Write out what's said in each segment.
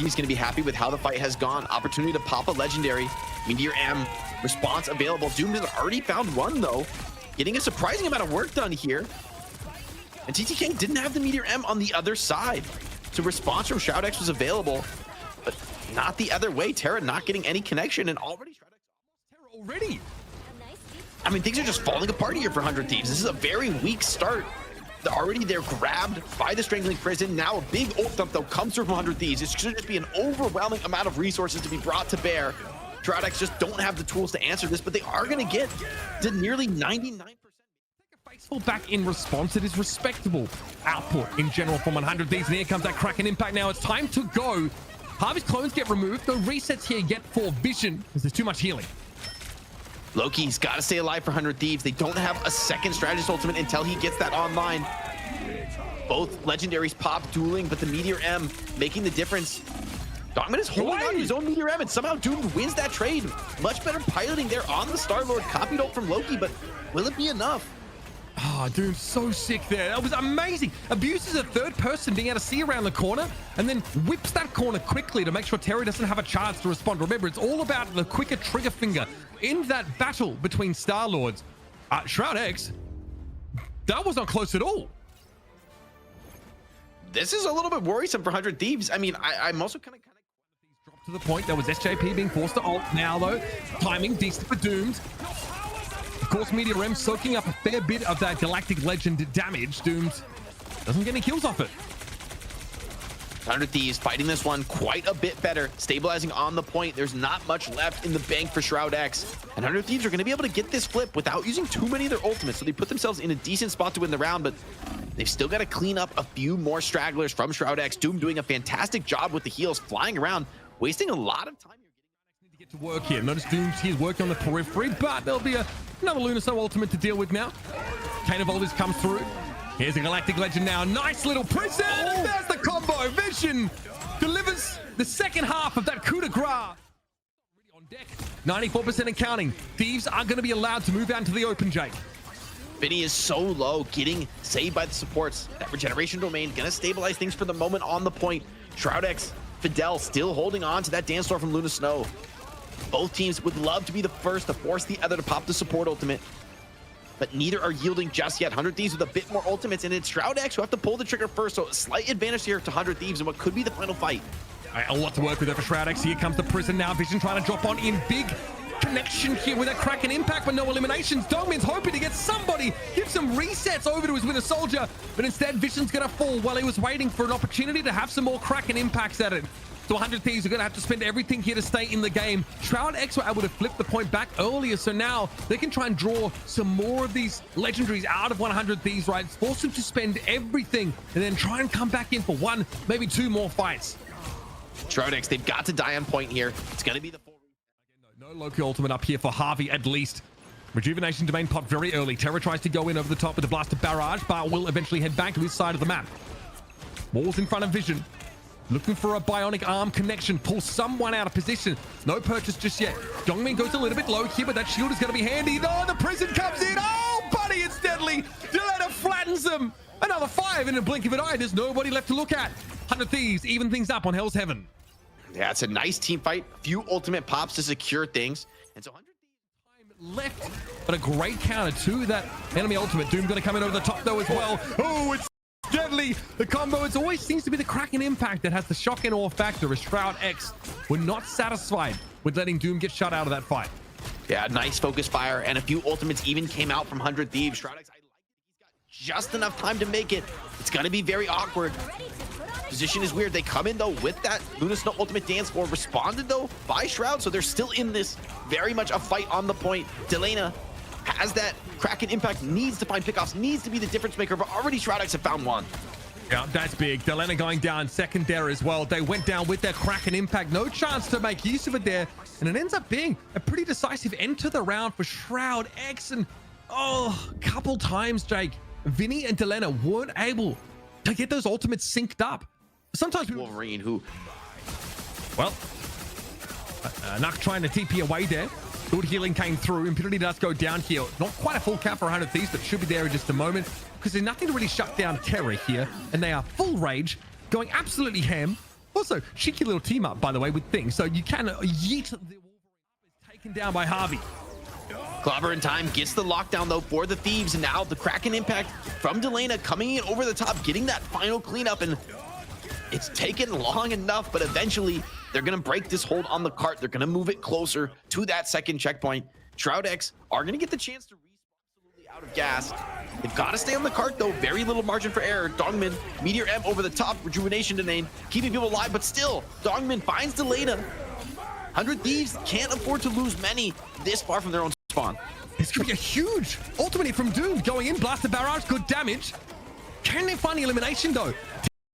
He's going to be happy with how the fight has gone. Opportunity to pop a legendary. Meteor M, response available. Doom has already found one, though. Getting a surprising amount of work done here. And TTK didn't have the Meteor M on the other side. So response from Shroud-X was available, but not the other way. Terra not getting any connection, and already Shroud-X already. I mean, things are just falling apart here for 100 Thieves. This is a very weak start. They're grabbed by the Strangling Prison. Now a big ult dump, though, comes through from 100 Thieves. It should just be an overwhelming amount of resources to be brought to bear. Shroud-X just don't have the tools to answer this, but they are going to get to nearly 99%. Faithful back in response. It is respectable output in general from 100 Thieves. And here comes that Kraken impact now. It's time to go. Harvey's clones get removed. No resets here yet for Vision because there's too much healing. Loki's got to stay alive for 100 Thieves. They don't have a second strategist ultimate until he gets that online. Both legendaries pop dueling, but the Meteor M making the difference. Dogman is holding on to his own Meteor M, and somehow Doom wins that trade. Much better piloting there on the Star-Lord. Copied ult from Loki, but will it be enough? Oh, dude, so sick there. That was amazing. Abuses a third person being able to see around the corner and then whips that corner quickly to make sure Terry doesn't have a chance to respond. Remember, it's all about the quicker trigger finger in that battle between Star-Lords. Shroud-X, that was not close at all. This is a little bit worrisome for 100 Thieves. I mean, I'm also kind of dropped to the point. There was SJP being forced to ult. Now, though, timing decent for Doomed. Of course, Meteor M soaking up a fair bit of that Galactic Legend damage. Doomed doesn't get any kills off it. 100 Thieves fighting this one quite a bit better, stabilizing on the point. There's not much left in the bank for Shroud-X. And 100 Thieves are going to be able to get this flip without using too many of their ultimates. So they put themselves in a decent spot to win the round, but they've still got to clean up a few more stragglers from Shroud-X. Doom doing a fantastic job with the heals, flying around, wasting a lot of time. Need to get to work here. Notice Doom's here working on the periphery, but there'll be another Lunaso ultimate to deal with now. Cane of Alders comes through. Here's a Galactic Legend now. Nice little prison. And there's the combo. Vision delivers the second half of that coup de grace. On deck, 94% and counting. Thieves are going to be allowed to move out into the open, Jake. Vinny is so low, getting saved by the supports. That regeneration domain going to stabilize things for the moment on the point. Shroud-X, Fidel still holding on to that dance floor from Luna Snow. Both teams would love to be the first to force the other to pop the support ultimate, but neither are yielding just yet. 100 Thieves with a bit more ultimates, and it's Shroud-X who have to pull the trigger first, so a slight advantage here to 100 Thieves in what could be the final fight. A lot to work with there for Shroud-X. Here comes the prison now. Vision trying to drop on in. Big connection here with a Kraken impact, but no eliminations. Dogman's hoping to get somebody, give some resets over to his Winter Soldier, but instead Vision's going to fall while he was waiting for an opportunity to have some more Kraken impacts at it. So 100 Thieves are going to have to spend everything here to stay in the game. Shroud-X were able to flip the point back earlier, so now they can try and draw some more of these legendaries out of 100 Thieves, right? Force them to spend everything and then try and come back in for one, maybe two more fights. Shroud-X, they've got to die on point here. It's going to be the full. No Loki ultimate up here for Harvey, at least. Rejuvenation domain popped very early. Terra tries to go in over the top with the blaster barrage, but will eventually head back to his side of the map. Walls in front of Vision. Looking for a bionic arm connection. Pull someone out of position. No purchase just yet. Dongmin goes a little bit low here, but that shield is going to be handy. Oh, the prison comes in. Oh, buddy, it's deadly. Delena flattens them. Another 5 in a blink of an eye. There's nobody left to look at. 100 Thieves even things up on Hell's Heaven. Yeah, it's a nice team fight. A few ultimate pops to secure things. And so 100 Thieves left, but a great counter to that enemy ultimate. Doom going to come in over the top, though, as well. Oh, it's deadly. The combo, it always seems to be the Kraken impact that has the shock and awe factor, as Shroud-X were not satisfied with letting Doom get shut out of that fight. Yeah, nice focus fire, and a few ultimates even came out from 100 Thieves. Shroud-X, I like it. He's got just enough time to make it. It's going to be very awkward. Position is weird. They come in, though, with that Luna Snow ultimate dance floor. Responded, though, by Shroud, so they're still in this. Very much a fight on the point. Delena has that Kraken impact, needs to find pickoffs, needs to be the difference maker, but already Shroud-X have found one. Yeah, that's big. Delena going down second there as well. They went down with their Kraken impact. No chance to make use of it there. And it ends up being a pretty decisive end to the round for Shroud-X. And, oh, a couple times, Jake, Vinny and Delena weren't able to get those ultimates synced up. Sometimes Wolverine, who... Well, Nuck trying to TP away there. Good healing came through. Impunity does go down here. Not quite a full count for 100 Thieves, but should be there in just a moment, because there's nothing to really shut down Terra here, and they are full rage, going absolutely ham. Also, cheeky little team up, by the way, with things. So you can yeet the Wolverine up, is taken down by Harvey. Clobber in time gets the lockdown though for the Thieves, and now the Kraken impact from Delena coming in over the top, getting that final cleanup, and it's taken long enough, but eventually they're gonna break this hold on the cart. They're gonna move it closer to that second checkpoint. Shroud-X are gonna get the chance to respawn absolutely out of gas. They've got to stay on the cart though. Very little margin for error. Dongmin, Meteor M over the top, Rejuvenation to name, keeping people alive, but still, Dongmin finds Delena. 100 Thieves can't afford to lose many this far from their own spawn. This could be a huge ultimate from Doom going in, blast the barrage, good damage. Can they find the elimination though?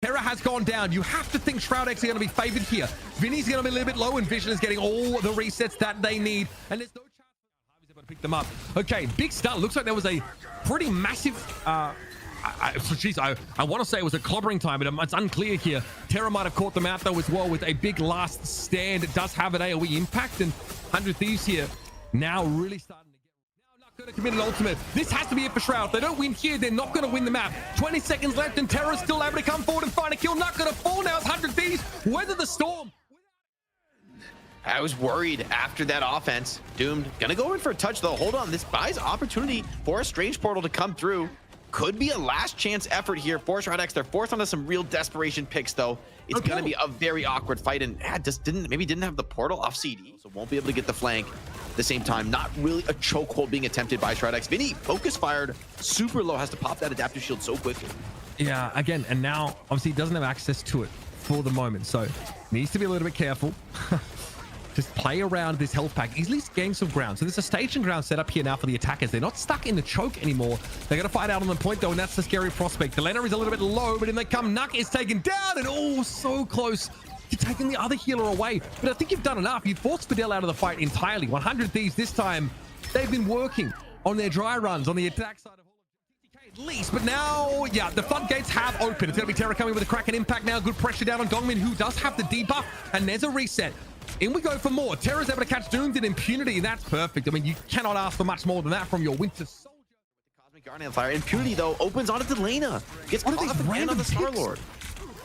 Terra has gone down. You have to think Shroud-X are going to be favored here. Vinny's going to be a little bit low, and Vision is getting all the resets that they need, and there's no chance Harvey's able to pick them up. Okay, big start. Looks like there was a pretty massive I want to say it was a clobbering time, but it's unclear here. Terra might have caught them out though as well with a big last stand. It does have an AoE impact, and 100 Thieves here now really starting to get... Now not going to commit an ultimate. This has to be it for Shroud. If they don't win here, they're not going to win the map. 20 seconds left, and Terra's still able to come forward and find a kill. Not going to fall now. It's 100 Thieves. Weather the storm. I was worried after that offense. Doomed. Gonna go in for a touch though. Hold on. This buys opportunity for a strange portal to come through. Could be a last chance effort here for Shroud-X. They're forced onto some real desperation picks though. It's gonna be a very awkward fight, and just didn't have the portal off CD, so won't be able to get the flank at the same time. Not really a chokehold being attempted by Shroud-X. Vinny focus fired super low, has to pop that adaptive shield so quickly. Yeah, again, and now obviously he doesn't have access to it for the moment, so needs to be a little bit careful. Just play around this health pack. He's at least gaining some ground. So there's a station ground set up here now for the attackers. They're not stuck in the choke anymore. They're going to fight out on the point though, and that's the scary prospect. Delena is a little bit low, but in they come. Nuck is taken down, and oh, so close to taking the other healer away. But I think you've done enough. You've forced Fidel out of the fight entirely. 100 Thieves this time. They've been working on their dry runs on the attack side of at least, but now, yeah, the floodgates have opened. It's going to be Terra coming with a Kraken impact now. Good pressure down on Dongmin, who does have the debuff, and there's a reset. In we go for more. Terra's able to catch Doomed in Impunity. That's perfect. I mean, you cannot ask for much more than that from your Winter Soldier. Cosmic Guardian Fire. Impunity, though, opens onto Delena. Gets caught up again on the Star-Lord.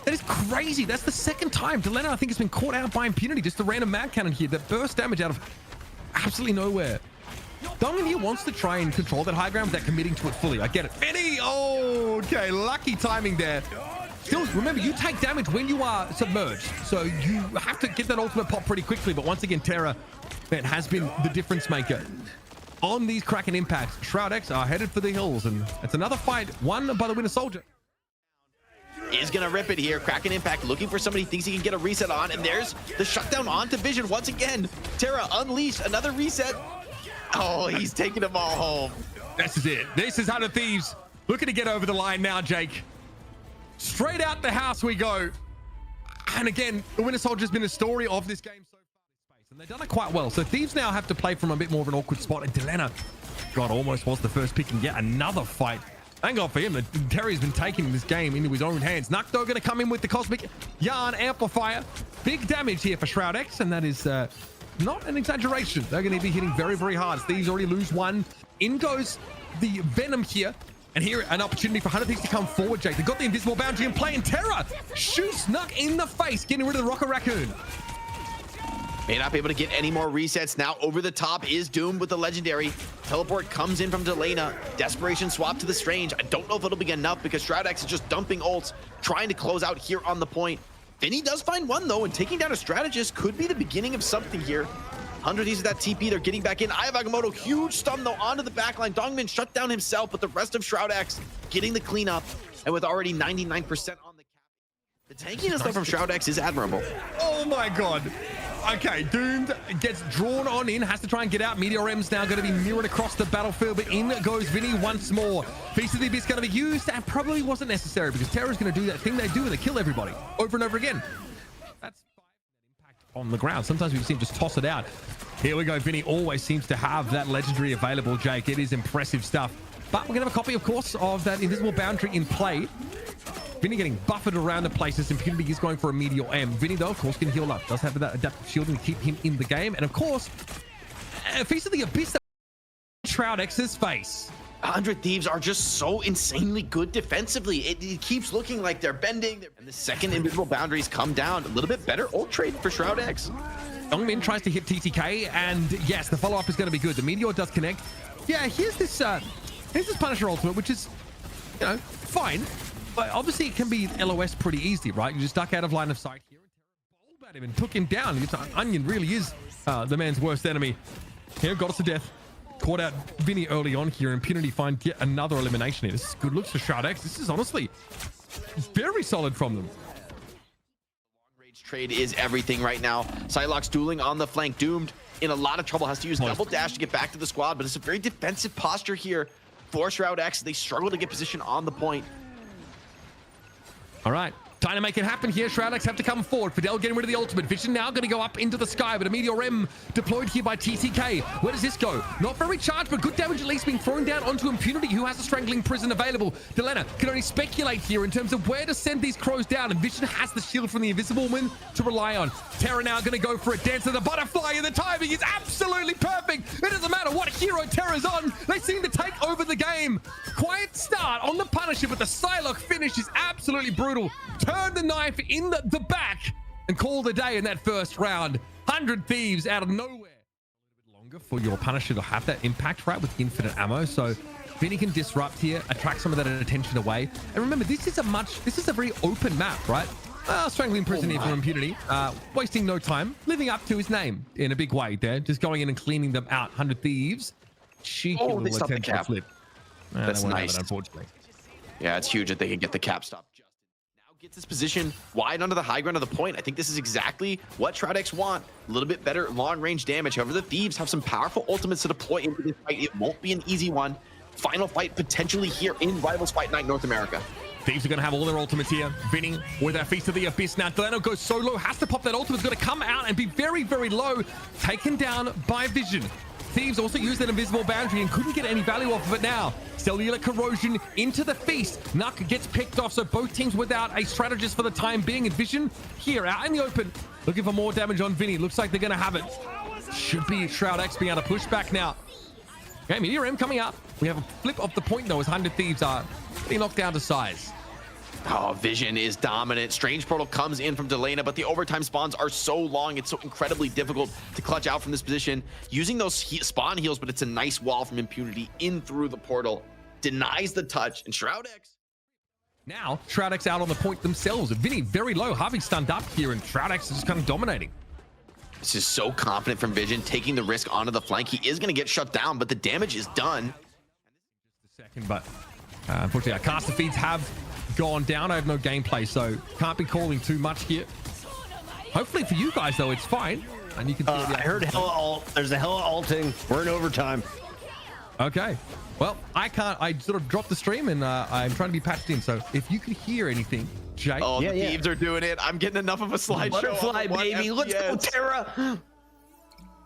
That is crazy. That's the second time Delena, I think, has been caught out by Impunity. Just a random Mad Cannon here that burst damage out of absolutely nowhere. Dongmin here wants to try and control that high ground without committing to it fully. I get it. Vinny! Oh, okay. Lucky timing there. Still, remember, you take damage when you are submerged, so you have to get that ultimate pop pretty quickly. But once again, Terra, man, has been the difference maker on these Kraken impacts. Shroud-X are headed for the hills, and it's another fight won by the Winter Soldier. Is gonna rip it here. Kraken impact looking for somebody, thinks he can get a reset on, and there's the shutdown onto Vision once again. Terra unleashed, another reset. Oh, he's taking them all home. This is it. This is 100 Thieves looking to get over the line now, Jake. Straight out the house we go. And again, the Winter Soldier's been a story of this game so far, and they've done it quite well. So Thieves now have to play from a bit more of an awkward spot, and Delena, God, almost was the first pick and yet another fight. Thank God for him. Terry's been taking this game into his own hands. Nukdo going to come in with the Cosmic Yarn Amplifier. Big damage here for Shroud-X, and that is not an exaggeration. They're going to be hitting very, very hard. Thieves already lose one. In goes the Venom here. And here, an opportunity for 100 Thieves to come forward, Jake. They've got the invisible boundary in play, and Terra shoots Nuck in the face, getting rid of the Rocket Raccoon. May not be able to get any more resets. Now over the top is Doomed with the legendary. Teleport comes in from Delena. Desperation swap to the Strange. I don't know if it'll be enough because Shroud-X is just dumping ults, trying to close out here on the point. Vinny does find one, though, and taking down a strategist could be the beginning of something here. 100 uses that TP, they're getting back in. Eye of Agamotto, huge stun though onto the backline. Dongmin shut down himself, but the rest of Shroud-X getting the cleanup, and with already 99% on the cap. The tankiness though from Shroud-X is admirable. Oh my God. Okay, Doomed gets drawn on in, has to try and get out. Meteor M's now going to be mirrored across the battlefield, but in goes Vinny once more. Feast of the Abyss going to be used, and probably wasn't necessary because Terra's going to do that thing they do and they kill everybody over and over again. That's impact on the ground. Sometimes we see him just toss it out. Here we go. Vinny always seems to have that legendary available, Jake. It is impressive stuff. But we're going to have a copy, of course, of that invisible boundary in play. Vinny getting buffered around the places. Impunity is going for a Meteor M. Vinny, though, of course, can heal up. Does have that adaptive shielding to keep him in the game. And, of course, Feast of the Abyss, Shroud-X's face. 100 Thieves are just so insanely good defensively. It keeps looking like they're bending. And the second invisible boundaries come down. A little bit better ult trade for Shroud-X. Dongmin tries to hit TTK, and yes, the follow-up is going to be good. The Meteor does connect. Yeah, here's this Punisher ultimate, which is, you know, fine. But obviously it can be LOS pretty easy, right? You just duck out of line of sight here. Bowled at him and took him down. Onion really is the man's worst enemy. Here, got us to death. Caught out Vinny early on here. Impunity find yet another elimination here. This is good looks for Shroud-X. This is honestly very solid from them. Long-range trade is everything right now. Psylocke's dueling on the flank. Doomed in a lot of trouble. Has to use double dash to get back to the squad, but it's a very defensive posture here for Shroud-X. They struggle to get position on the point. All right. Time to make it happen here. Shroud-X have to come forward. Fidel getting rid of the ultimate. Vision now going to go up into the sky, but a Meteor M deployed here by TTK. Where does this go? Not very charged, but good damage at least being thrown down onto Impunity, who has a strangling prison available. Delena can only speculate here in terms of where to send these crows down, and Vision has the shield from the Invisible Woman to rely on. Terra now going to go for it. Dance of the Butterfly, and the timing is absolutely perfect. It doesn't matter what hero Terra's on. They seem to take over the game. Quiet start on the Punisher, but the Psylocke finish is absolutely brutal. Turn the knife in the back and call the day in that first round. 100 Thieves out of nowhere. A little bit longer for your Punisher to have that impact, right, with infinite ammo. So Vinny can disrupt here, attract some of that attention away. And remember, this is a very open map, right? Strangling prison here for Impunity. Wasting no time, living up to his name in a big way there. Just going in and cleaning them out. 100 Thieves. Cheeky little attempt to flip. That's nice. It, unfortunately. Yeah, it's huge that they can get the cap stop. Gets his position wide under the high ground of the point. I think this is exactly what Shroud-X want. A little bit better long-range damage. However, the Thieves have some powerful ultimates to deploy into this fight. It won't be an easy one. Final fight potentially here in Rivals Fight Night North America. Thieves are going to have all their ultimates here. Vinny with our Feast of the Abyss. Now, Delano goes solo, has to pop that ultimate. It's going to come out and be very, very low. Taken down by Vision. Thieves also used that invisible boundary and couldn't get any value off of it now. Cellular corrosion into the feast. Nuck gets picked off, so both teams without a strategist for the time being. And Vision here out in the open, looking for more damage on Vinny. Looks like they're going to have it. Should be Shroud-X being able to push back now. Okay, Meteor M coming up. We have a flip of the point though, as 100 Thieves are getting knocked down to size. Oh, Vision is dominant. Strange Portal comes in from Delena, but the overtime spawns are so long. It's so incredibly difficult to clutch out from this position. Using those spawn heals, but it's a nice wall from Impunity in through the portal. Denies the touch, and Shroud-X. Now, Shroud-X out on the point themselves. Vinny very low. Harvey stunned up here, and Shroud-X is just kind of dominating. This is so confident from Vision, taking the risk onto the flank. He is going to get shut down, but the damage is done. Just a second, but unfortunately, our caster feeds have gone down. I have no gameplay, so can't be calling too much here. Hopefully for you guys though, it's fine, and you can see I heard hella ult. There's a hella ulting. We're in overtime. Okay, well, I can't. I sort of dropped the stream, and I'm trying to be patched in, so if you could hear anything, Jake. Oh, the Thieves are doing it. I'm getting enough of a slideshow. Butterfly, baby. Let's go, Terra.